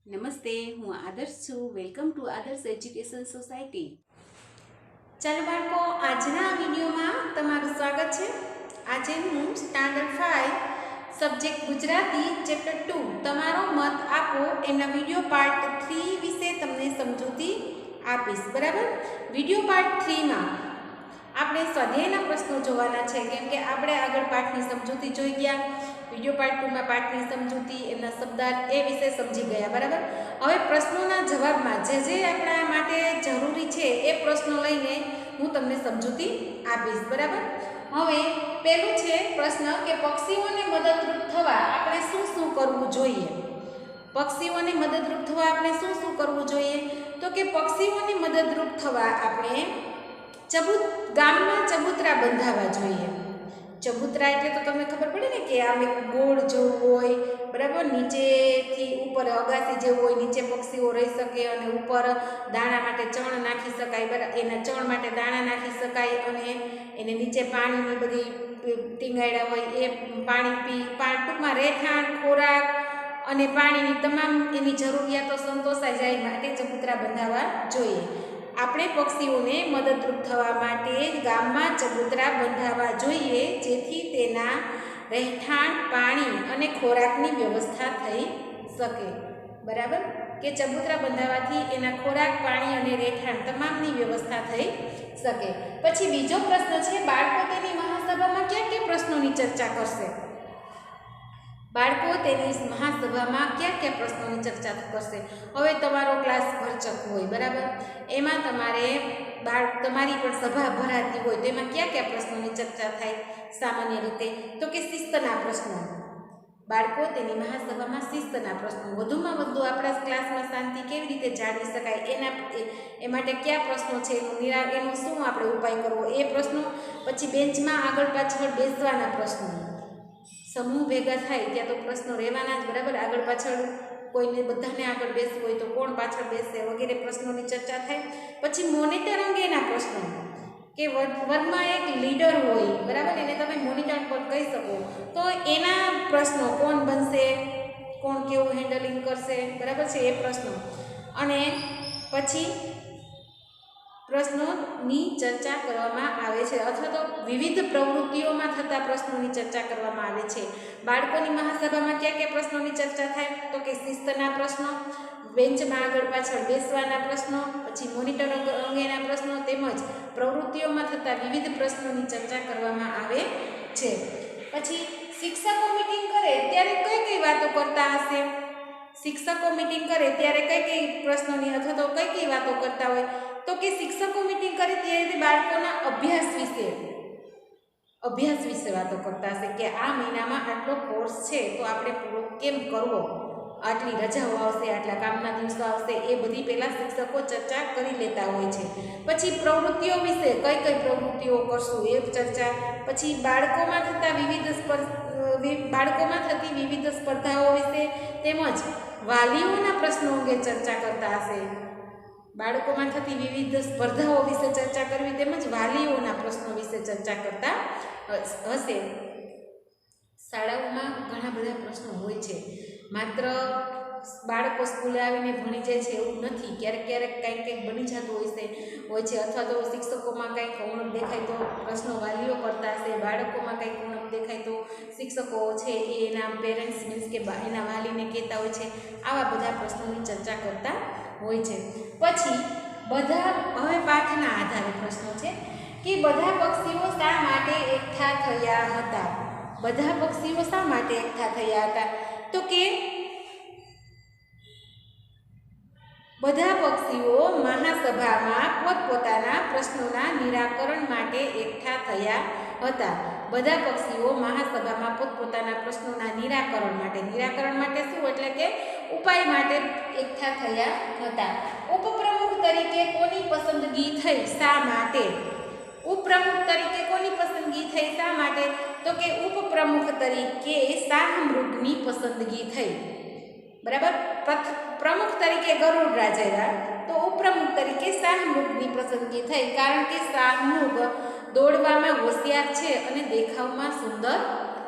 નમસ્તે, હું આદર્શ છું. વેલકમ ટુ આદર્શ એજ્યુકેશન સોસાયટી. ચાલો બાળકો, આજના વિડીયોમાં તમારું સ્વાગત છે. આજે હું સ્ટાન્ડર્ડ 5 સબ્જેક્ટ ગુજરાતી ચેપ્ટર 2 તમારો મત આપો એના વિડીયો પાર્ટ 3 વિશે તમને સમજૂતી આપીશ. બરાબર, વિડીયો પાર્ટ 3માં આપણે સ્વાધ્યાયના પ્રશ્નો જોવાના છે, કેમ કે આપણે આગળ પાઠની સમજૂતી જોઈ ગયા. વિડીયો પાર્ટ 2માં પાઠની સમજૂતી, એમના શબ્દાર્થ એ વિશે સમજી ગયા. બરાબર, હવે પ્રશ્નોના જવાબમાં જે આપણા માટે જરૂરી છે એ પ્રશ્નો લઈને હું તમને સમજૂતી આપીશ. બરાબર, હવે પહેલું છે પ્રશ્ન કે પક્ષીઓને મદદરૂપ થવા આપણે શું શું કરવું જોઈએ. પક્ષીઓને મદદરૂપ થવા આપણે શું શું કરવું જોઈએ? તો કે પક્ષીઓને મદદરૂપ થવા આપણે ગામમાં ચબૂતરા બંધાવવા જોઈએ. ચબૂતરા એટલે તો તમને ખબર પડે ને કે આમ એક ગોળ જેવું હોય, બરાબર, નીચેથી ઉપર અગાસી જેવું હોય, નીચે પક્ષીઓ રહી શકે અને ઉપર દાણા માટે ચણ નાખી શકાય. બરાબર, એના ચણ માટે દાણા નાખી શકાય અને એને નીચે પાણીની બધી ટીંગાડ્યા હોય એ પાણી ટૂંકમાં રહેઠાણ, ખોરાક અને પાણીની તમામ એની જરૂરિયાતો સંતોષાઈ જાય માટે ચબૂતરા બંધાવવા જોઈએ. આપણે પક્ષીઓને મદદરૂપ થવા માટે ગામમાં ચબૂતરા બંધાવવા જોઈએ, જેથી તેના રહેઠાણ, પાણી અને ખોરાકની વ્યવસ્થા થઈ શકે. બરાબર, કે ચબૂતરા બંધાવવાથી એના ખોરાક, પાણી અને રહેઠાણ તમામની વ્યવસ્થા થઈ શકે. પછી બીજો પ્રશ્ન છે, બાળકો તેની મહાસભામાં કયા કયા પ્રશ્નોની ચર્ચા કરશે? બાળકો તેની મહાસભામાં કયા કયા પ્રશ્નોની ચર્ચા કરશે? હવે તમારો ક્લાસ ભરચક હોય, બરાબર, એમાં તમારી પણ સભા ભરાતી હોય, તો એમાં કયા કયા પ્રશ્નોની ચર્ચા થાય સામાન્ય રીતે? તો કે શિસ્તના પ્રશ્નો. બાળકો તેની મહાસભામાં શિસ્તના પ્રશ્નો, વધુમાં વધુ આપણા ક્લાસમાં શાંતિ કેવી રીતે જાળવી શકાય એ માટે કયા પ્રશ્નો છે, એનો શું આપણે ઉપાય કરવો એ પ્રશ્નો. પછી બેન્ચમાં આગળ પાછળ બેસવાના પ્રશ્નો. સમૂહ ભેગા થાય ત્યાં તો પ્રશ્નો રહેવાના જ. બરાબર, આગળ પાછળ કોઈને બધાને આગળ બેસવું હોય તો કોણ પાછળ બેસશે વગેરે પ્રશ્નોની ચર્ચા થાય. પછી મોનિટર અંગેના પ્રશ્નો, કે વર્ગમાં એક લીડર હોય, બરાબર, એને તમે મોનિટર પણ કહી શકો, તો એના પ્રશ્નો કોણ બનશે, કોણ કેવું હેન્ડલિંગ કરશે, બરાબર છે એ પ્રશ્નો. અને પછી પ્રશ્નોની ચર્ચા કરવામાં આવે છે, અથવા તો વિવિધ પ્રવૃત્તિઓમાં થતા પ્રશ્નોની ચર્ચા કરવામાં આવે છે. બાળકોની મહાસભામાં કયા કયા પ્રશ્નોની ચર્ચા થાય? તો કે શિસ્તના પ્રશ્નો, બેન્ચમાં આગળ પાછળ બેસવાના પ્રશ્નો, પછી મોનિટર અંગેના પ્રશ્નો, તેમજ પ્રવૃત્તિઓમાં થતા વિવિધ પ્રશ્નોની ચર્ચા કરવામાં આવે છે. પછી શિક્ષકો મીટિંગ કરે ત્યારે કઈ કઈ વાતો કરતા હશે? શિક્ષકો મીટિંગ કરે ત્યારે કઈ કઈ પ્રશ્નોની અથવા તો કઈ કઈ વાતો કરતા હોય? તો કે શિક્ષકો મીટિંગ કરે ત્યારે બાળકોના અભ્યાસ વિશે વાતો કરતા હશે, કે આ મહિનામાં આટલો કોર્સ છે તો આપણે પૂરો કેમ કરવો, આટલી રજાઓ આવશે, આટલા કામના દિવસો આવશે, એ બધી પહેલાં શિક્ષકો ચર્ચા કરી લેતા હોય છે. પછી પ્રવૃત્તિઓ વિશે કઈ કઈ પ્રવૃત્તિઓ કરશું એ ચર્ચા. પછી બાળકોમાં થતી વિવિધ સ્પર્ધાઓ વિશે તેમજ વાલીઓના પ્રશ્નો અંગે ચર્ચા કરતા હશે. બાળકોમાં થતી વિવિધ સ્પર્ધાઓ વિશે ચર્ચા કરવી તેમજ વાલીઓના પ્રશ્નો વિશે ચર્ચા કરતા હશે. શાળાઓમાં ઘણા બધા પ્રશ્નો હોય છે, માત્ર બાળકો સ્કૂલે આવીને ભણી જાય છે એવું નથી. ક્યારેક કંઈક બની જતું હોય છે, અથવા તો શિક્ષકોમાં કંઈક ઉણપ દેખાય તો પ્રશ્નો વાલીઓ કરતા હશે. બાળકોમાં કંઈક ઉણપ દેખાય તો શિક્ષકો છે એ એના પેરેન્ટ્સ મીન્સ કે એના વાલીને કહેતા હોય છે. આવા બધા પ્રશ્નોની ચર્ચા કરતા હોય છે. પછી હવે પાઠના આધારે પ્રશ્નો છે કે બધા પક્ષીઓ શા માટે એકઠા થયા હતા? બધા પક્ષીઓ શા માટે એકઠા થયા હતા? તો કે બધા પક્ષીઓ મહાસભામાં પોતપોતાના પ્રશ્નોના નિરાકરણ માટે એકઠા થયા હતા. બધા પક્ષીઓ મહાસભામાં પોતપોતાના પ્રશ્નોના નિરાકરણ માટે શું એટલે કે ઉપાય માટે એકઠા થયા હતા. ઉપપ્રમુખ તરીકે કોની પસંદગી થઈ, શા માટે? ઉપપ્રમુખ તરીકે કોની પસંદગી થઈ, શા માટે? તો કે ઉપપ્રમુખ તરીકે શાહમૃગની પસંદગી થઈ. બરાબર, પ્રમુખ તરીકે ગરુડરાજ આવ્યા, તો ઉપપ્રમુખ તરીકે શાહમૃગની પસંદગી થઈ, કારણ કે શાહમૃગ દોડવામાં હોશિયાર છે અને દેખાવમાં સુંદર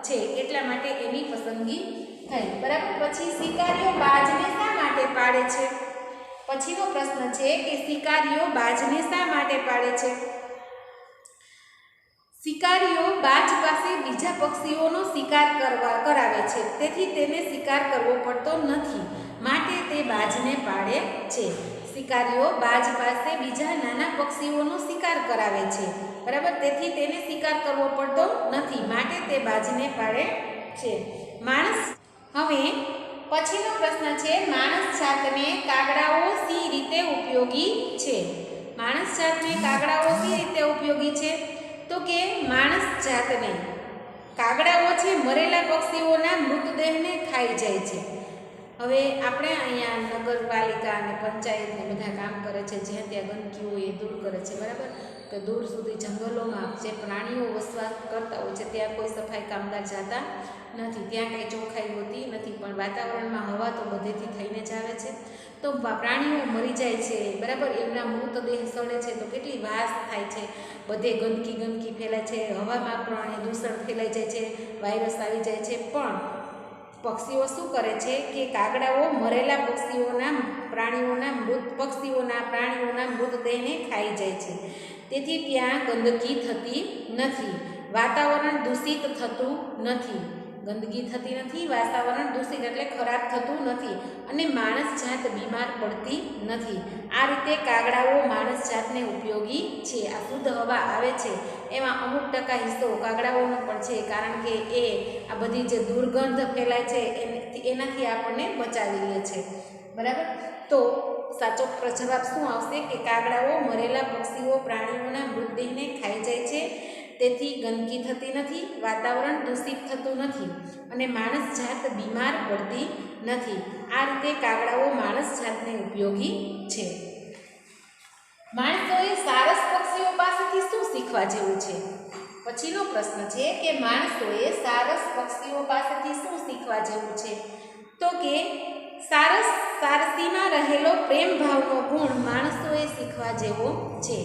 છે, એટલા માટે એની પસંદગી થઈ. બરાબર, પછી શિકારીઓ બાજને શા માટે પાડે છે? પછીનો પ્રશ્ન છે કે શિકારીઓ બાજને શા માટે પાડે છે? શિકારીઓ બાજ પાસે બીજા પક્ષીઓનો શિકાર કરાવે છે, તેથી તેને શિકાર કરવો પડતો નથી, માટે તે બાજને પાડે છે. શિકારીઓ બાજ પાસે બીજા નાના પક્ષીઓનો શિકાર કરાવે છે, બરાબર, તેથી તેને શિકાર કરવો પડતો નથી, માટે તે બાજને પાડે છે. માણસ હવે પછીનો પ્રશ્ન છે માણસ જાતને કાગડાઓ સી રીતે ઉપયોગી છે? માણસ જાતને કાગડાઓ સી રીતે ઉપયોગી છે? તો કે માણસ જાતને કાગડાઓ છે મરેલા પક્ષીઓના મૃતદેહને ખાઈ જાય છે. હવે આપણે અહીંયા નગરપાલિકા અને પંચાયતને બધા કામ કરે છે, જ્યાં ત્યાં ગંદકી હોય એ દૂર કરે છે, બરાબર. તો દૂર સુધી જંગલોમાં જે પ્રાણીઓ વસવાટ કરતા હોય છે ત્યાં કોઈ સફાઈ કામદાર જતા નથી, ત્યાં કંઈ ચોખ્ખાઈ હોતી નથી, પણ વાતાવરણમાં હવા તો બધેથી થઈને જ આવે છે, તો પ્રાણીઓ મરી જાય છે, બરાબર. એમના મૃતદેહ સડે છે તો કેટલી વાસ થાય છે, બધે ગંદકી ફેલાય છે, હવામાં પણ દૂષણ ફેલાઈ જાય છે, વાયરસ આવી જાય છે. પણ પક્ષીઓ શું કરે છે કે કાગડાઓ મરેલા પ્રાણીઓના મૃતદેહને ખાઈ જાય છે, તેથી ત્યાં ગંદકી થતી નથી, વાતાવરણ દૂષિત થતું નથી, વાતાવરણ દૂષિત એટલે ખરાબ થતું નથી, અને માણસ જાત બીમાર પડતી નથી. આ રીતે કાગડાઓ માણસ જાતને ઉપયોગી છે. આ શુદ્ધ હવા આવે છે એમાં અમુક ટકા હિસ્સો કાગડાઓનો પણ છે, કારણ કે એ આ બધી જે દુર્ગંધ ફેલાય છે એનાથી આપણને બચાવી લે છે, બરાબર. તો સાચો જવાબ શું આવશે કે કાગડાઓ મરેલા પક્ષીઓ પ્રાણીઓના મૃતદેહને ખાઈ જાય છે, તેથી ગંદકી થતી નથી, વાતાવરણ દૂષિત થતું નથી, અને માણસ જાત બીમાર પડતી નથી. આ રીતે કાગડાઓ માણસ જાતને ઉપયોગી છે. માણસોએ સારસ પક્ષીઓ પાસેથી શું શીખવા જેવું છે? પછીનો પ્રશ્ન છે કે માણસોએ સારસ પક્ષીઓ પાસેથી શું શીખવા જેવું છે? તો કે સારસીમાં રહેલો પ્રેમ ભાવનો ગુણ માણસોએ શીખવા જેવો છે,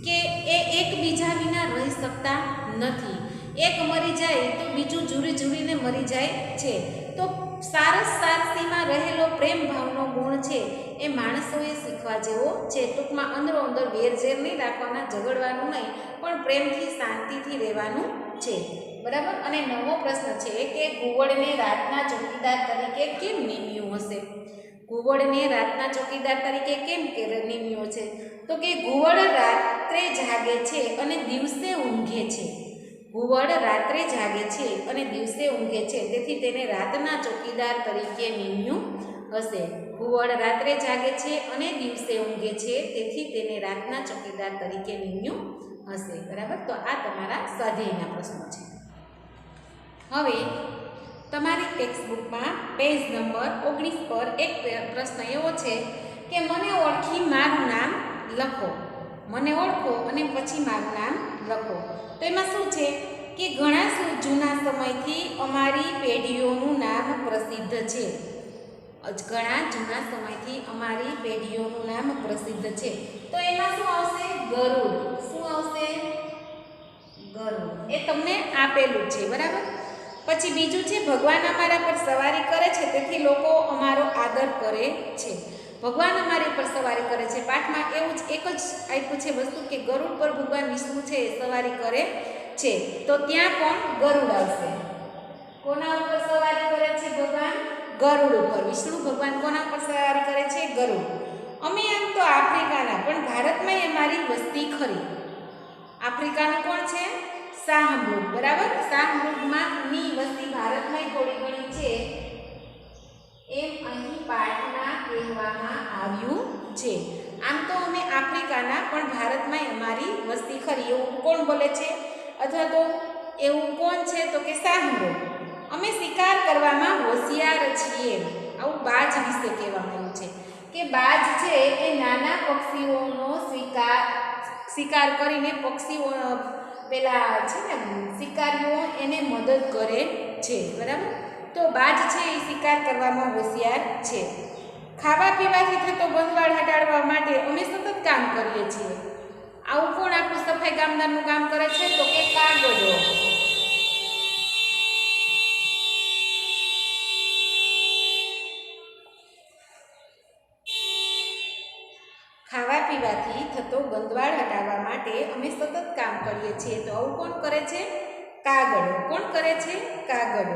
કે એ એકબીજા વિના રહી શકતા નથી, એક મરી જાય તો બીજું ઝૂરીને મરી જાય છે. તો સારસીમાં રહેલો પ્રેમ ભાવનો ગુણ છે એ માણસોએ શીખવા જેવો છે. ટૂંકમાં અંદરો અંદર વેરઝેર નહીં રાખવાના, ઝઘડવાનું નહીં, પણ પ્રેમથી શાંતિથી રહેવાનું છે, બરાબર. અને નવો પ્રશ્ન છે કે ઘુવડને રાતના ચોકીદાર તરીકે કેમ નિમ્યું હશે? ઘુવડને રાતના ચોકીદાર તરીકે કેમ નિમ્યો છે? તો કે ઘુવડ રાત્રે જાગે છે અને દિવસે ઊંઘે છે. ઘુવડ રાત્રે જાગે છે અને દિવસે ઊંઘે છે, તેથી તેને રાતના ચોકીદાર તરીકે નિમ્યું હશે. ઘુવડ રાત્રે જાગે છે અને દિવસે ઊંઘે છે, તેથી તેને રાતના ચોકીદાર તરીકે નિમ્યું હશે, બરાબર. તો આ તમારા સ્વાધ્યાયના પ્રશ્નો છે. હવે તમારી ટેક્સ્ટબુકમાં પેજ નંબર 19 પર એક પ્રશ્ન એવો છે કે મને ઓળખી મારું નામ લખો. મને ઓળખો અને પછી મારું નામ લખો. તો એમાં શું છે કે ઘણા જૂના સમયથી અમારી પેઢીઓનું નામ પ્રસિદ્ધ છે. ઘણા જૂના સમયથી અમારી પેઢીઓનું નામ પ્રસિદ્ધ છે. તો એમાં શું આવશે? ગરુડ. શું આવશે? ગરુડ. એ તમને આપેલું છે, બરાબર. પછી બીજું છે ભગવાન અમારા પર સવારી કરે છે, તેથી લોકો અમારો આદર કરે છે. ભગવાન અમારી પર સવારી કરે છે. પાઠમાં એવું જ એક જ આપ્યું છે વસ્તુ કે ગરુડ પર ભગવાન વિષ્ણુ છે એ સવારી કરે છે, તો ત્યાં પણ ગરુડ આવશે. કોના ઉપર સવારી કરે છે ભગવાન? ગરુડ ઉપર. વિષ્ણુ ભગવાન કોના ઉપર સવારી કરે છે? ગરુડ. અમે આમ તો આફ્રિકાના, પણ ભારતમાં અમારી વસ્તી ખરી. આફ્રિકાનું કોણ છે? શાહમૃગ, બરાબર. શાહમૃગમાંની વસ્તી ભારતમાં થોડી ઘણી છે એમ અહીં પાઠમાં કહેવામાં આવ્યું છે. આમ તો અમે આફ્રિકાના, પણ ભારતમાં અમારી વસ્તી ખરી, એવું કોણ બોલે છે? અથવા તો એવું કોણ છે? તો કે શાહમૃગ. અમે શિકાર કરવામાં હોશિયાર છીએ. આવું બાજ વિશે કહેવામાં આવ્યું છે કે બાજ છે એ નાના પક્ષીઓનો શિકાર કરીને પક્ષીઓ પેલા છે ને શિકારીઓ એને મદદ કરે છે, બરાબર. તો બાજ છે એ શિકાર કરવામાં હોશિયાર છે. ખાવા પીવાથી થતો બંધવાળ હટાડવા માટે અમે સતત કામ કરીએ છીએ. આવું કોણ આપણું સફાઈ કામદારનું કામ કરે છે? તો કે કાગડો. ખાવા પીવાથી થતો ગંદવાડ હટાવવા માટે અમે સતત કામ કરીએ છીએ. તો આવું કોણ કરે છે? કાગડો. કોણ કરે છે? કાગડો.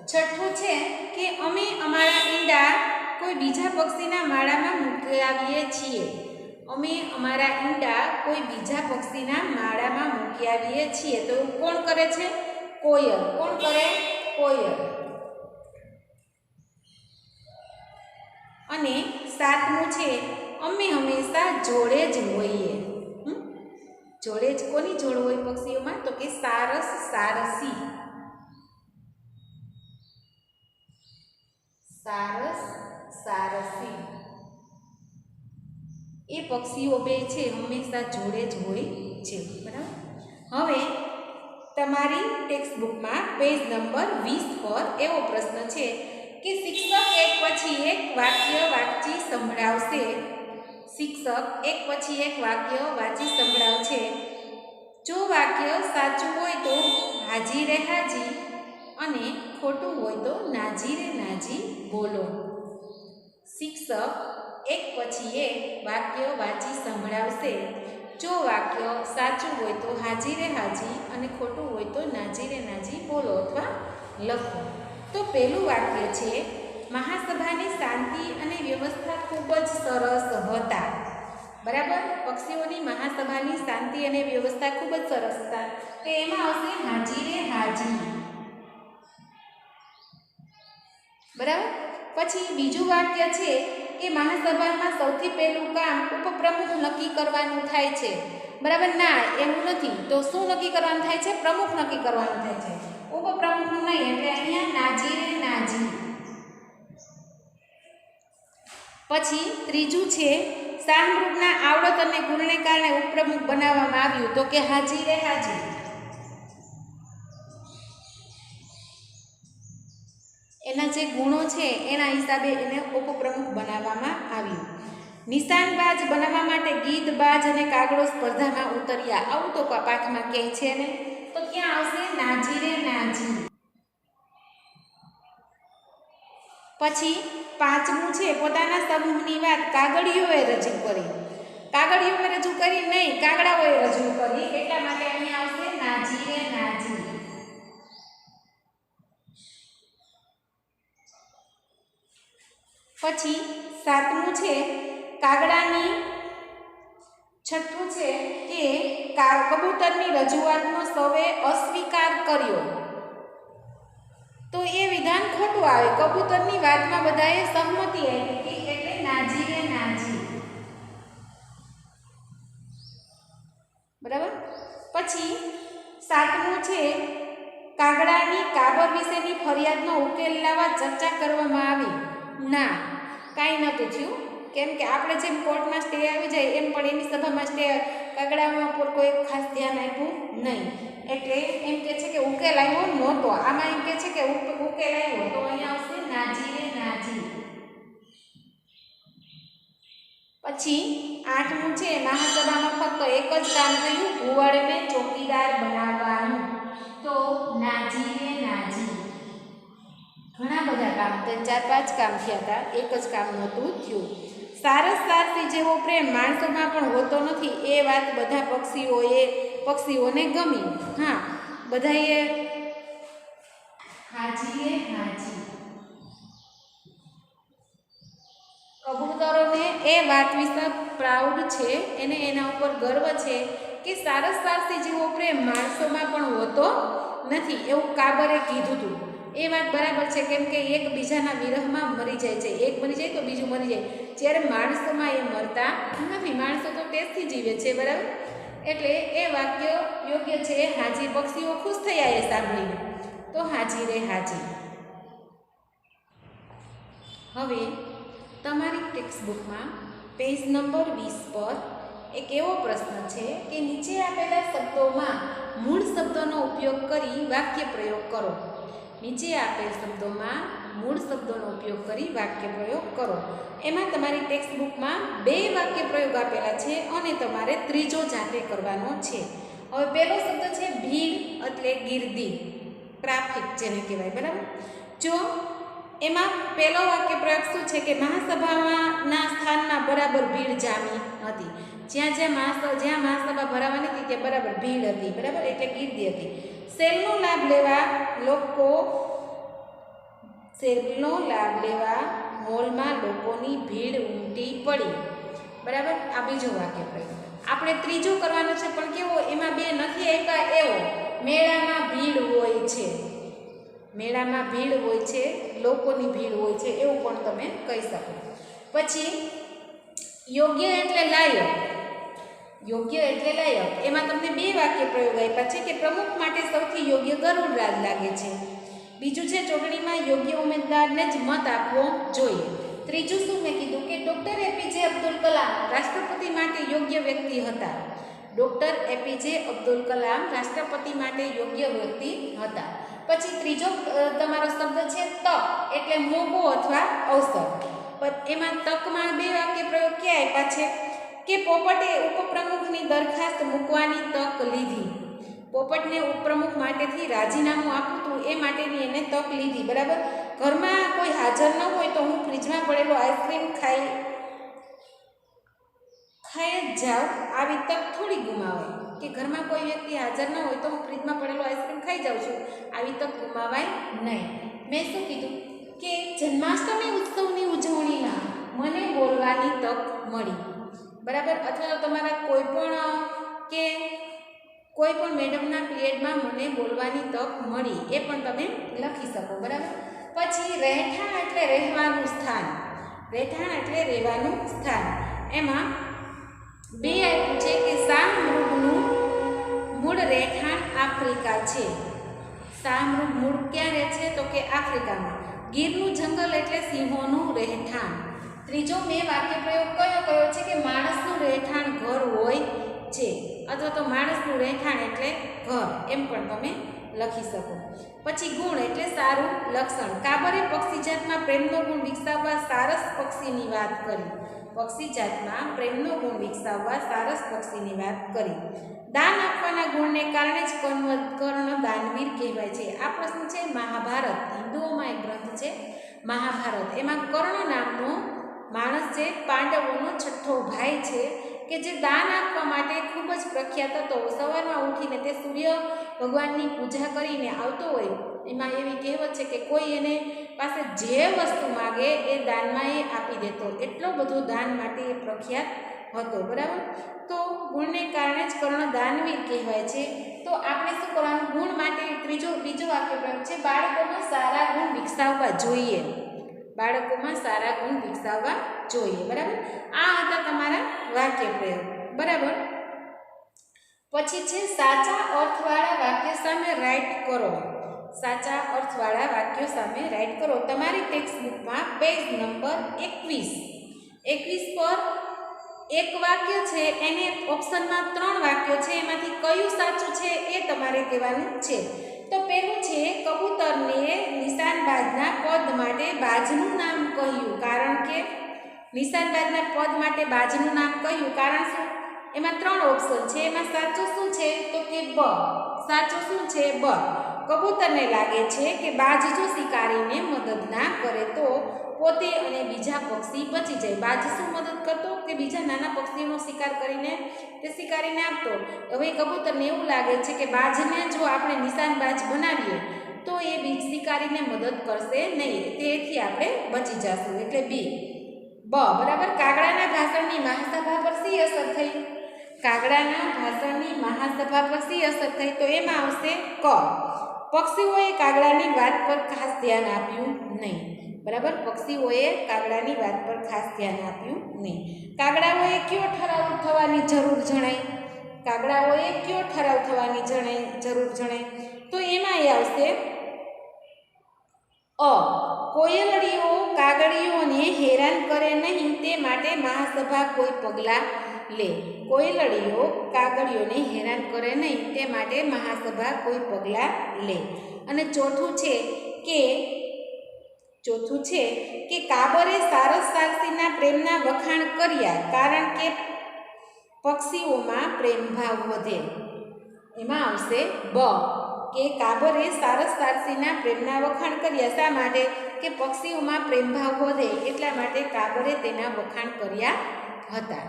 છઠ્ઠું છે કે અમે અમારા ઈંડા કોઈ બીજા પક્ષીના માળામાં મૂકી આવીએ છીએ. અમે અમારા ઈંડા કોઈ બીજા પક્ષીના માળામાં મૂકી આવીએ છીએ. તો કોણ કરે છે? કોયલ. કોણ કરે? કોયલ. અને સાતમું છે અમે હંમેશા જોડે જ હોઈએ. જોડે જ કોની જોડ હોય પક્ષીઓમાં? તો કે સારસ, સારસી. સારસ, સારસી એ પક્ષીઓ બે છે હંમેશા જોડે જ હોય છે. બરાબર. હવે તમારી ટેક્સ્ટ બુકમાં પેજ નંબર 20 પર એવો પ્રશ્ન છે કે શિક્ષક એક પછી એક વાક્ય વાંચી સંભળાવશે. શિક્ષક એક પછી એક વાક્ય વાંચી સંભળાવશે. જો વાક્ય સાચું હોય તો હાજી રે હાજી અને ખોટું હોય તો નાજી રે નાજી બોલો. શિક્ષક એક પછી એક વાક્ય વાંચી સંભળાવશે. જો વાક્ય સાચું હોય તો હાજી રે હાજી અને ખોટું હોય તો નાજી રે નાજી બોલો અથવા લખો. તો પહેલું વાક્ય છે મહાસભાની શાંતિ અને વ્યવસ્થા ખૂબ જ સરસ હતા. બરાબર. પક્ષીઓની મહાસભાની શાંતિ અને વ્યવસ્થા ખૂબ જ સરસ હતા. તો એમાં આવશે હાજી રે હાજી. બરાબર. પછી બીજું વાક્ય છે કે મહાસભામાં સૌથી પહેલું કામ ઉપપ્રમુખ નક્કી કરવાનું થાય છે. બરાબર. ના, એવું નથી. તો શું નક્કી કરવાનું થાય છે? પ્રમુખ નક્કી કરવાનું થાય છે, ઉપપ્રમુખનું નહીં. એટલે અહીંયા નાજી રે નાજી. પછી ત્રીજું છે શાહમૃગના આવડત અને ગુણને કારણે ઉપપ્રમુખ બનાવવામાં આવ્યું. તો કે હાજી રે હાજી. એના જે ગુણો છે એના હિસાબે એને ઉપપ્રમુખ બનાવવામાં આવ્યું. નિશાનબાજ બનાવવા માટે ગીધ, બાજ અને કાગડો સ્પર્ધામાં ઉતર્યા. આવું તો પાઠમાં ક્યાંય છે ને. તો ક્યાં આવશે? નાજી રે નાજી. પછી પાંચમું છે પોતાના સમૂહની વાત કાગળીઓએ રજૂ કરી. કાગળીઓએ રજૂ કરી નહીં, કાગડાઓએ રજૂ કરી. એટલા માટે અહીંયા આવશે નાજી રે નાજી. પછી સાતમું છે કાગડાની. છઠ્ઠું છે કે કબૂતરની રજૂઆતનો સૌએ અસ્વીકાર કર્યો. તો એ વિધાન ખોટું આવે. કબૂતરની વાતમાં બધાએ સહમતિ આપી હતી એટલે નાજી રે નાજી. બરાબર. પછી સાતમું છે કાગડાની કાબર વિશેની ફરિયાદનો ઉકેલ લાવવા ચર્ચા કરવામાં આવી. ના, કાંઈ નહોતું થયું. કેમ કે આપણે જેમ કોર્ટમાં સ્ટે આવી જાય એમ પણ એની સભામાં સ્ટે કાગડામાં પર કોઈ ખાસ ધ્યાન આપ્યું નહીં. એટલે એમ કે છે કે ઉકેલ આવ્યો નહોતો. આમાં એમ કે છે કે ઉકેલ આવ્યો. તો અહીંયા આવશે નાજી રે નાજી. પછી આઠમું છે મહાસભામાં ફક્ત એક જ કામ થયું, ઘુવડને ચોકીદાર બનાવવાનું. તો નાજી રે નાજી. ઘણા બધા કામ, 4-5 કામ થયા હતા, એક જ કામ નહોતું થયું. સારસ સારસી જેવો પ્રેમ માણસોમાં પણ હોતો નથી. એ વાત બધા પક્ષીઓને ગમી. હા, બધાએ હાજીએ હાજી. કબૂતરોને એ વાત વિશે પ્રાઉડ છે, એને એના ઉપર ગર્વ છે કે સારસ સારસી જેવો પ્રેમ માણસોમાં પણ હોતો નથી. એવું કાબરે કીધું હતું. એ વાત બરાબર છે. કેમ કે એકબીજાના વિરહમાં મરી જાય છે. એક મરી જાય તો બીજું મરી જાય. જ્યારે માણસોમાં એ મરતા નથી. માણસો તો ટેસ્ટથી જીવે છે. બરાબર. એટલે એ વાક્ય યોગ્ય છે. હાજી. પક્ષીઓ ખુશ થયા એ સાંભળીને. તો હાજી રે હાજી. હવે તમારી ટેક્સ્ટ બુકમાં પેજ નંબર 20 પર એક એવો પ્રશ્ન છે કે નીચે આપેલા શબ્દોમાં મૂળ શબ્દોનો ઉપયોગ કરી વાક્ય પ્રયોગ કરો. નીચે આપેલ શબ્દોમાં મૂળ શબ્દોનો ઉપયોગ કરી વાક્ય પ્રયોગ કરો. એમાં તમારી ટેક્સ્ટ બુકમાં 2 વાક્ય પ્રયોગ આપેલા છે અને તમારે ત્રીજો જાતે કરવાનો છે. હવે પહેલો શબ્દ છે ભીડ એટલે ગીર્દી, ટ્રાફિક જેને કહેવાય. બરાબર. જો એમાં પહેલો વાક્ય પ્રયોગ શું છે કે મહાસભાના સ્થાનમાં બરાબર ભીડ જામી હતી. જ્યાં મહાસભા ભરાવાની હતી ત્યાં બરાબર ભીડ હતી, બરાબર, એટલે ગીર્દી હતી. સેલનો લાભ લેવા હોલમાં લોકોની ભીડ ઉમટી પડી. બરાબર, આ બીજો વાક્ય પ્રયોગ. આપણે ત્રીજો કરવાનો છે, પણ કેવો, એમાં બે નથી આપ્યા એવો. મેળામાં ભીડ હોય છે, મેળામાં ભીડ હોય છે, લોકોની ભીડ હોય છે, એવું પણ તમે કહી શકો. પછી યોગ્ય એટલે લાયક. યોગ્ય એટલે લાયક, એમાં તમને બે વાક્ય પ્રયોગ આપ્યા છે કે પ્રમુખ માટે સૌથી યોગ્ય ગરુડરાજ લાગે છે. બીજું છે ચૂંટણીમાં યોગ્ય ઉમેદવારને જ મત આપવો જોઈએ. ત્રીજું શું મેં કીધું કે ડૉક્ટર એપીજે અબ્દુલ કલામ રાષ્ટ્રપતિ માટે યોગ્ય વ્યક્તિ હતા. ડૉક્ટર એપીજે અબ્દુલ કલામ રાષ્ટ્રપતિ માટે યોગ્ય વ્યક્તિ હતા. પછી ત્રીજો તમારો શબ્દ છે તક, એટલે મોકો અથવા અવસર. એમાં તકમાં બે વાક્ય પ્રયોગ ક્યાં આપ્યા છે કે પોપટે ઉપપ્રમુખની દરખાસ્ત મૂકવાની તક લીધી. પોપટને ઉપપ્રમુખ માટેથી રાજીનામું આપવું હતું, એ માટેની એને તક લીધી. બરાબર, ઘરમાં કોઈ હાજર ન હોય તો હું ફ્રીજમાં પડેલો આઈસ્ક્રીમ ખાઈ જ જાઉં, આવી તક થોડી ગુમાવાય. કે ઘરમાં કોઈ વ્યક્તિ હાજર ન હોય તો હું ફ્રીજમાં પડેલો આઈસ્ક્રીમ ખાઈ જાઉં છું, આવી તક ગુમાવાય નહીં. મેં શું કીધું કે જન્માષ્ટમી ઉત્સવની ઉજવણીમાં મને બોલવાની તક મળી. બરાબર, અથવા તો તમારા કોઈ પણ મેડમના પીરિયડમાં મને બોલવાની તક મળી, એ પણ તમે લખી શકો. બરાબર, પછી રહેઠાણ એટલે રહેવાનું સ્થાન. રહેઠાણ એટલે રહેવાનું સ્થાન. એમાં બે આપ્યું છે કે શાહમૃગનું મૂળ રહેઠાણ આફ્રિકા છે. શાહમૃગ મૂળ ક્યાં રહે છે તો કે આફ્રિકામાં. ગીરનું જંગલ એટલે સિંહોનું રહેઠાણ. ત્રીજો મેં વાક્ય પ્રયોગ કયો છે કે માણસનું રહેઠાણ ઘર હોય છે, અથવા તો માણસનું રહેઠાણ એટલે ઘર, એમ પણ તમે લખી શકો. પછી ગુણ એટલે સારું લક્ષણ. કાબરે પક્ષી જાતમાં પ્રેમનો ગુણ વિકસાવવા સારસ પક્ષીની વાત કરી. પક્ષી જાતમાં પ્રેમનો ગુણ વિકસાવવા સારસ પક્ષીની વાત કરી. દાન આપવાના ગુણને કારણે જ કર્ણ દાનવીર કહેવાય છે. આ પ્રશ્ન છે મહાભારત, હિન્દુઓમાં એક ગ્રંથ છે મહાભારત. એમાં કર્ણ નામનો માણસ છે, પાંડવોનો છઠ્ઠો ભાઈ છે, કે જે દાન આપવા માટે ખૂબ જ પ્રખ્યાત હતો. સવારમાં ઉઠીને તે સૂર્ય ભગવાનની પૂજા કરીને આવતો હોય. એમાં એવી કહેવત છે કે કોઈ એને પાસે જે વસ્તુ માગે એ દાનમાં એ આપી દેતો. એટલો બધો દાન માટે એ પ્રખ્યાત હતો. બરાબર, તો ગુણને કારણે જ કર્ણ દાનવીર કહેવાય છે. તો આપણે શું કરવાનું, ગુણ માટે બીજો વાક્ય પ્રયોગ છે બાળકોમાં સારા ગુણ વિકસાવવા જોઈએ. બાળકોમાં સારા ગુણ વિકસાવવા જોઈએ. બરાબર, આ હતા તમારા વાક્ય પ્રયોગ. બરાબર, પછી છે સાચા અર્થવાળા વાક્ય સામે રાઇટ કરો. સાચા અર્થવાળા વાક્યો સામે રાઇટ કરો. તમારી ટેક્સ્ટ બુકમાં પેજ નંબર 21 પર એક વાક્ય છે, એને ઓપ્શનમાં 3 વાક્યો છે, એમાંથી કયું સાચું છે એ તમારે કહેવાનું છે. તો પહેલું છે કબૂતરને નિશાનબાજના પદ માટે બાજનું નામ કહ્યું, કારણ કે નિશાનબાજના પદ માટે બાજનું નામ કહ્યું કારણ શું? એમાં 3 ઓપ્શન છે, એમાં સાચું શું છે તો કે બ. સાચું શું છે? બ. કબૂતરને લાગે છે કે બાજ જો શિકારીને મદદ ના કરે તો પોતે અને બીજા પક્ષી બચી જાય. બાજ શું મદદ કરતો કે બીજા નાના પક્ષીઓનો શિકાર કરીને તે શિકારીને આપતો. હવે કબૂતરને એવું લાગે છે કે બાજને જો આપણે નિશાનબાજ બનાવીએ તો એ શિકારીને મદદ કરશે નહીં, તેથી આપણે બચી જશું, એટલે બી. બ. બરાબર, કાગડાના ભાષણની મહાસભા પર શી અસર થઈ? કાગડાના ભાષણની મહાસભા પર શી અસર થઈ? તો એમાં આવશે ક. પક્ષીઓએ કાગડાની વાત પર ખાસ ધ્યાન આપ્યું નહીં. બરાબર, પક્ષીઓએ કાગડાની વાત પર ખાસ ધ્યાન આપ્યું નહીં. કાગડાઓએ કયો ઠરાવ થવાની જરૂર જણાય? કાગડાઓએ કયો ઠરાવ થવાની જરૂર જણાય? તો એમાં એ આવશે અ. કોયલડીઓ કાગડીઓને હેરાન કરે નહીં તે માટે મહાસભા કોઈ પગલાં લે. કોયલડીઓ કાગડીઓને હેરાન કરે નહીં તે માટે મહાસભા કોઈ પગલાં લે. અને ચોથું છે કે કાબરે સારસ સારસીના પ્રેમના વખાણ કર્યા કારણ કે પક્ષીઓમાં પ્રેમભાવ વધે. એમાં આવશે બ. કે કાબરે સારસ સારસીના પ્રેમના વખાણ કર્યા. શા માટે? કે પક્ષીઓમાં પ્રેમભાવ વધે એટલા માટે કાબરે તેના વખાણ કર્યા હતા.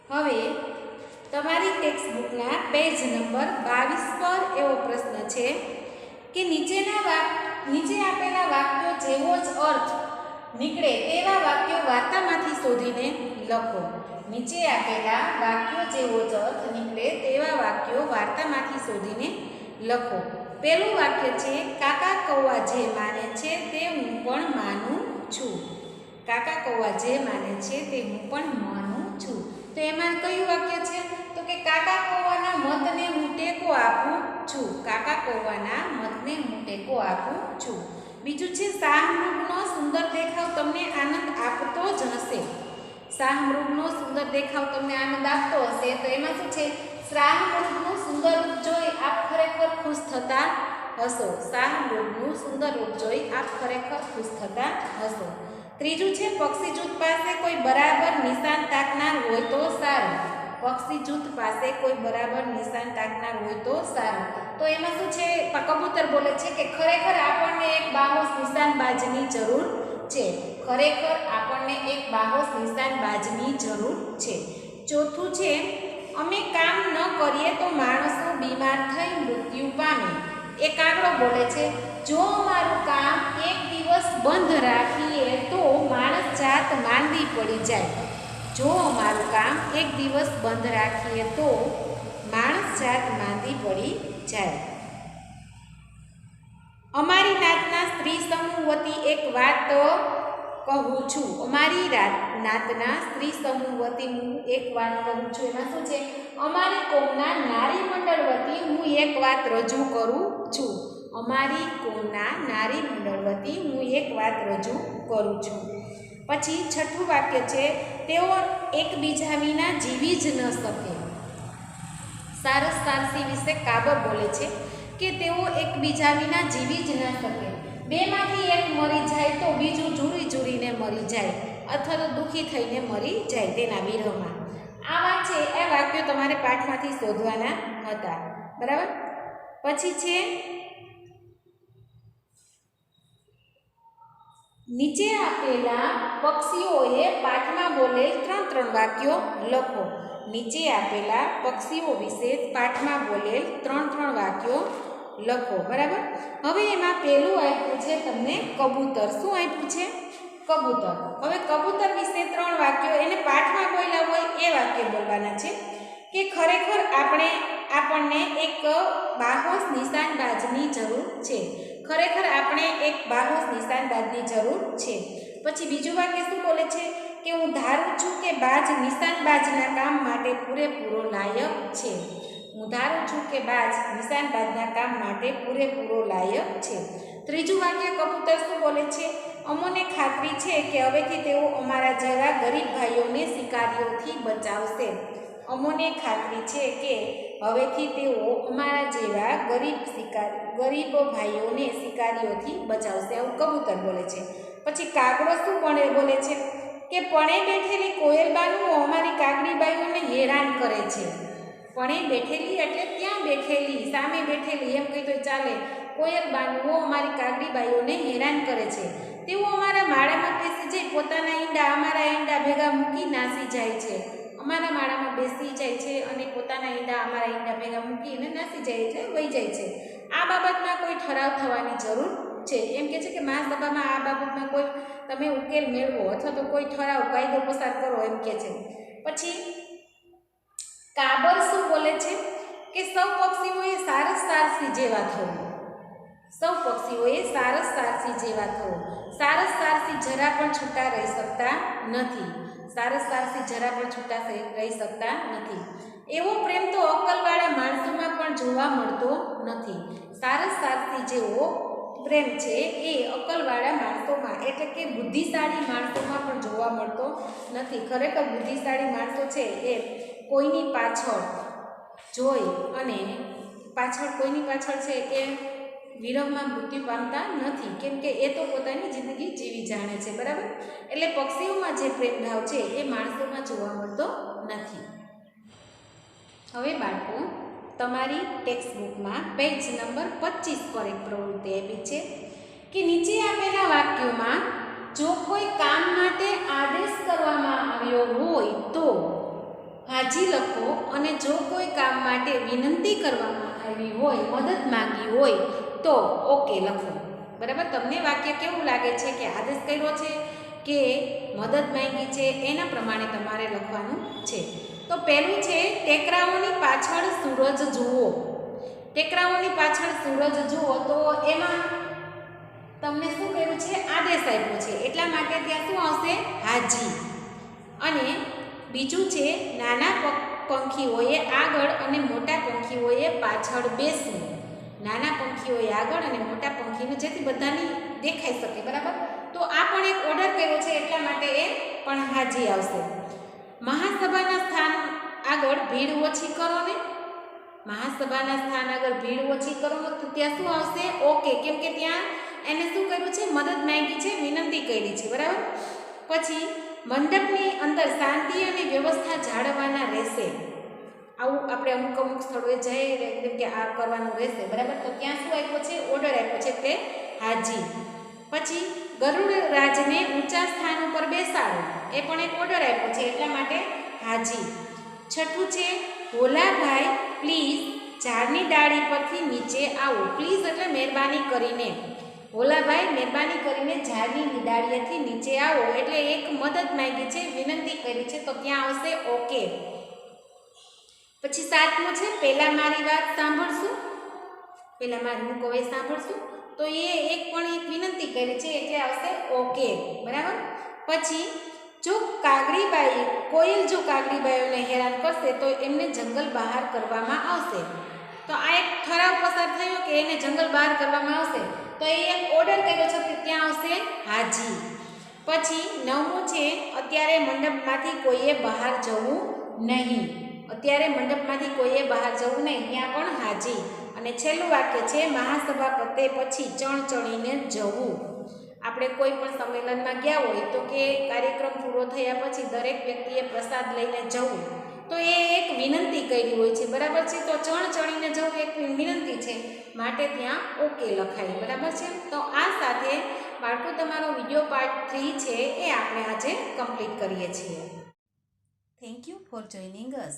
હવે તમારી ટેક્સ્ટ બુકના પેજ નંબર 22 પર એવો પ્રશ્ન છે કે નીચે આપેલા વાક્યો જેવો જ અર્થ નીકળે તેવા વાક્યો વાર્તામાંથી શોધીને લખો. નીચે આપેલા વાક્યો જેવો જ અર્થ નીકળે તેવા વાક્યો વાર્તામાંથી શોધીને લખો. પહેલું વાક્ય છે કાકા કૌવા જે માને છે તે હું પણ માનું છું. કાકા કૌવા જે માને છે તે હું પણ માનું છું. તો એમાં કયું વાક્ય છે? તો કે કાકા કૌવાના મતને હું ટેકો આપું છું. કાકા કૌવાના મતને હું ટેકો આપું છું. બીજું છે શાહમૃગનો સુંદર દેખાવ તમને આનંદ આપતો જ હશે. શાહમૃગનો સુંદર દેખાવ તમને આનંદ આપતો હશે. તો એમાં શું છે? શાહમૃગનું સુંદર રૂપ જોઈ આપ ખરેખર ખુશ થતા હશો. શાહમૃગનું સુંદર રૂપ જોઈ આપ ખરેખર ખુશ થતા હશો. ત્રીજું છે પક્ષી જૂથ પાસે કોઈ બરાબર નિશાન તાકનાર હોય તો સારું. પક્ષી જૂથ પાસે કોઈ બરાબર નિશાન તાકનાર હોય તો સારું. તો એમાં શું છે? કબૂતર બોલે છે કે ખરેખર આપણને એક બાહોશ નિશાનબાજની જરૂર છે. ખરેખર આપણને એક બાહોશ નિશાનબાજની જરૂર છે. ચોથું છે અમે કામ ન કરીએ તો માણસો બીમાર થઈ મૃત્યુ પામે. એ કાગડો બોલે છે જો અમારું કામ એક દિવસ બંધ રાખીએ તો માણસ જાત માંદી પડી જાય. જો અમારું કામ એક દિવસ બંધ રાખીએ તો માણસ જાત માંદી પડી જાય. અમારી નાતના સ્ત્રી સમૂહ વતી એક વાત કહું છું. અમારી નાતના સ્ત્રી સમૂહ વતી હું એક વાત કહું છું. એમાં શું છે? અમારી કોમના નારી મંડળ વતી હું એક વાત રજૂ કરું છું. અમારી કોમના નારી મંડળ વતી હું એક વાત રજૂ કરું છું. પછી છઠ્ઠું વાક્ય છે તેઓ એકબીજા વિના જીવી જ ન શકે. સારસ સારસી વિશે કાબર બોલે છે કે તેઓ એકબીજા વિના જીવી જ ન શકે. બેમાંથી એક મરી જાય તો બીજું જુરી જુરીને મરી જાય અથવા તો દુઃખી થઈને મરી જાય તેના વિરહમાં. આવા છે એ વાક્યો તમારે પાઠમાંથી શોધવાના હતા. બરાબર. પછી છે નીચે આપેલા પક્ષીઓએ પાઠમાં બોલેલ 3 વાક્યો લખો. નીચે આપેલા પક્ષીઓ વિશે પાઠમાં બોલેલ 3 વાક્યો લખો. બરાબર. હવે એમાં પહેલું આપ્યું છે તમને કબૂતર. શું આપ્યું છે? કબૂતર. હવે કબૂતર વિશે 3 વાક્યો એને પાઠમાં બોલ્યા હોય એ વાક્ય બોલવાના છે કે ખરેખર આપણને એક બાહોશ નિશાનબાજની જરૂર છે. ખરેખર આપણે એક બાહોશ નિશાનબાજની જરૂર છે. પછી બીજું વાક્ય શું બોલે છે કે હું ધારું છું કે બાજ નિશાનબાજના કામ માટે પૂરેપૂરો લાયક છે. હું ધારું છું કે બાજ નિશાનબાજના કામ માટે પૂરેપૂરો લાયક છે. ત્રીજું વાક્ય કબૂતર શું બોલે છે? અમોને ખાતરી છે કે હવેથી તેઓ અમારા જેવા ગરીબ ભાઈઓને શિકારીઓથી બચાવશે. અમોને ખાતરી છે કે હવેથી તેઓ અમારા જેવા ગરીબ ભાઈઓને શિકારીઓથી બચાવશે. આવું કબૂતર બોલે છે. પછી કાગડો શું બોલે છે કે પણે બેઠેલી કોયલબાનુઓ અમારી કાગડીબાઈઓને હેરાન કરે છે. પણે બેઠેલી એટલે ત્યાં બેઠેલી, સામે બેઠેલી એમ કહી તો ચાલે. કોયલબાનુઓ અમારી કાગડીબાઈઓને હેરાન કરે છે. તેઓ અમારા માળામાં બેસી જઈ પોતાના ઈંડા અમારા ઈંડા ભેગા મૂકી નાસી જાય છે. અમારા માળામાં બેસી જાય છે અને પોતાના ઈંડા અમારા ઈંડા ભેગા મૂકીને નાસી જાય એટલે વહી જાય છે. આ બાબતમાં કોઈ ઠરાવ થવાની જરૂર છે. એમ કે છે કે મહાસભામાં આ બાબતમાં કોઈ તમે ઉકેલ મેળવો અથવા તો કોઈ ઠરાવ કાયદો પસાર કરો એમ કે છે. પછી કાબર શું બોલે છે કે સૌ પક્ષીઓએ સારસ સારસી જેવા થવું. સૌ પક્ષીઓએ સારસ સારસી જેવા થવું. સારસ સારસી જરા પણ છૂટા રહી શકતા નથી. સારસ સારસી જરા પણ છૂટા રહી શકતા નથી. એવો પ્રેમ તો અક્કલવાળા માણસોમાં પણ જોવા મળતો નથી. સારસ સારસી જેવો પ્રેમ છે એ અક્કલવાળા માણસોમાં એટલે કે બુદ્ધિશાળી માણસોમાં પણ જોવા મળતો નથી. ખરેખર બુદ્ધિશાળી માણસો છે એ કોઈની પાછળ જોઈ અને કોઈની પાછળ છે એ વિરહમાં મૃત્યુ પામતા નથી. કેમ કે એ તો પોતાની જિંદગી જીવી જાણે છે. બરાબર. એટલે પક્ષીઓમાં જે પ્રેમ ભાવ છે એ માણસોમાં જોવા મળતો નથી. હવે બાળકો તમારી ટેક્સ્ટ બુકમાં પેજ નંબર 25 પર એક પ્રવૃત્તિ આપી છે કે નીચે આપેલા વાક્યોમાં જો કોઈ કામ માટે આદેશ કરવામાં આવ્યો હોય હાજી લખો અને જો કોઈ કામ માટે વિનંતી કરવામાં આવી હોય, મદદ માંગી હોય તો ઓકે લખો. બરાબર, તમને વાક્ય કેવું લાગે છે કે આદેશ કર્યો છે કે મદદ માંગી છે, એના પ્રમાણે તમારે લખવાનું છે. તો પહેલું છે ટેકરાઓની પાછળ સૂરજ જુઓ. ટેકરાઓની પાછળ સૂરજ જુઓ, તો એમાં તમને શું કર્યું છે? આદેશ આપ્યો છે, એટલા માટે ત્યાં શું આવશે? હાજી. અને બીજું છે નાના પંખીઓએ આગળ અને મોટા પંખીઓએ પાછળ બેસવું. નાના પંખીઓએ આગળ અને મોટા પંખીને, જેથી બધાને દેખાઈ શકે. બરાબર, તો આ પણ એક ઓર્ડર કર્યો છે, એટલા માટે એ પણ હાજી આવશે. મહાસભાના સ્થાન આગળ ભીડ ઓછી કરો ને. મહાસભાના સ્થાન આગળ ભીડ ઓછી કરો, તો ત્યાં શું આવશે? ઓકે, કેમ કે ત્યાં એને શું કર્યું છે? મદદ માંગી છે, વિનંતી કરી છે. બરાબર, પછી મંડપની અંદર શાંતિ અને વ્યવસ્થા જાળવવાના રહેશે. આવું આપણે અમુક સ્થળોએ જઈએ એટલે કે આ કરવાનું રહેશે. બરાબર, તો ત્યાં શું આપ્યો છે? ઓર્ડર આપ્યો છે, એટલે હાજી. પછી ગરુડરાજને ઊંચા સ્થાન ઉપર બેસાડો, એ પણ એક ઓર્ડર આપ્યો છે, એટલા માટે હાજી. છઠ્ઠું છે ભોલાભાઈ પ્લીઝ ઝાડની ડાળી પરથી નીચે આવો. પ્લીઝ એટલે મહેરબાની કરીને. ભોલાભાઈ મહેરબાની કરીને ઝાડની ડાળીએથી નીચે આવો, એટલે એક મદદ માંગી છે, વિનંતી કરી છે, તો ત્યાં આવશે ઓકે. પછી સાતમું છે પહેલાં મારી વાત સાંભળશું. પહેલાં મારી હું કહે સાંભળશું, તો એ એક પણ એક વિનંતી કરી છે, એટલે આવશે ઓકે. બરાબર, પછી જો કાગડીબાઈઓને હેરાન કરશે તો એમને જંગલ બહાર કરવામાં આવશે. તો આ એક ઠરાવ પસાર થયો કે એને જંગલ બહાર કરવામાં આવશે, તો એ એક ઓર્ડર કર્યો છે, કે ત્યાં આવશે હાજી. પછી નવમું છે અત્યારે મંડપમાંથી કોઈએ બહાર જવું નહીં. અત્યારે મંડપમાંથી કોઈએ બહાર જવું નહીં, ત્યાં પણ હાજી. અને છેલ્લું વાક્ય છે મહાસભા પતે પછી ચણચણીને જવું. આપણે કોઈ પણ સંમેલનમાં ગયા હોય તો કે કાર્યક્રમ પૂરો થયા પછી દરેક વ્યક્તિએ પ્રસાદ લઈને જવું, તો એ એક વિનંતી કરી હોય છે. બરાબર છે, તો ચણચણીને જવું એક વિનંતી છે, માટે ત્યાં ઓકે લખાય. બરાબર છે, તો આ સાથે બાળકો તમારો વિડીયો પાર્ટ 3 છે એ આપણે આજે કમ્પ્લીટ કરીએ છીએ. Thank you for joining us.